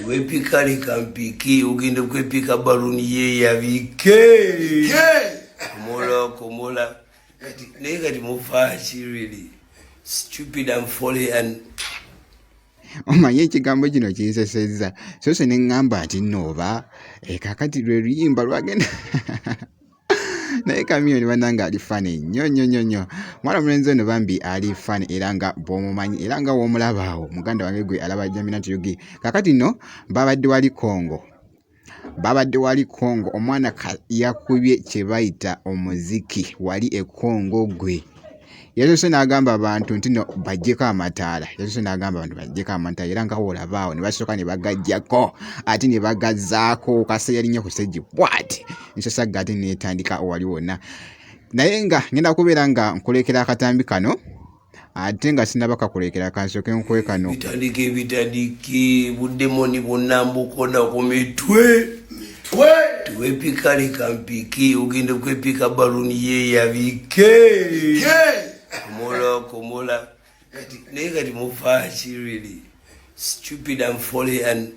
Wepika likampiki uginde kwepika baluni ye yabike. Komola. Kati mufachi really. Stupid and folly and omanye ekigambo kino kinsesezza so se ne ŋŋamba ati nooba kakati lwe luyimba lwagenda naye Kamiyoni bannange ali fani nnyo mwana mulenzi ono bambi ali fani era nga bw'omumanyi era nga w'omulaba awo muganda wange gwe alaba Jamina Tujugi kakati nno babadde wali Kongo omwana yakubye kye bayita omuziki wali e Kongo gwe Yesu n'agamba abantu nti no bajjeko amataala era nga olabaawo ne basooka ne bagajjako ate ne bagazzaako kasa yali nnyo ku stage bw'ati nsosagga ate neetandika wali wonna naye nga ngenda kubeera nga nkulekera akatambi kano ate nga sinaba kakulekera kansooke nkuwe kano bitandike buddemoni bwonna mbukona ku mitwe tuwepika likampiki uginde kwepika baluni ye yabike komola. Kati mufachi really. Stupid and folly and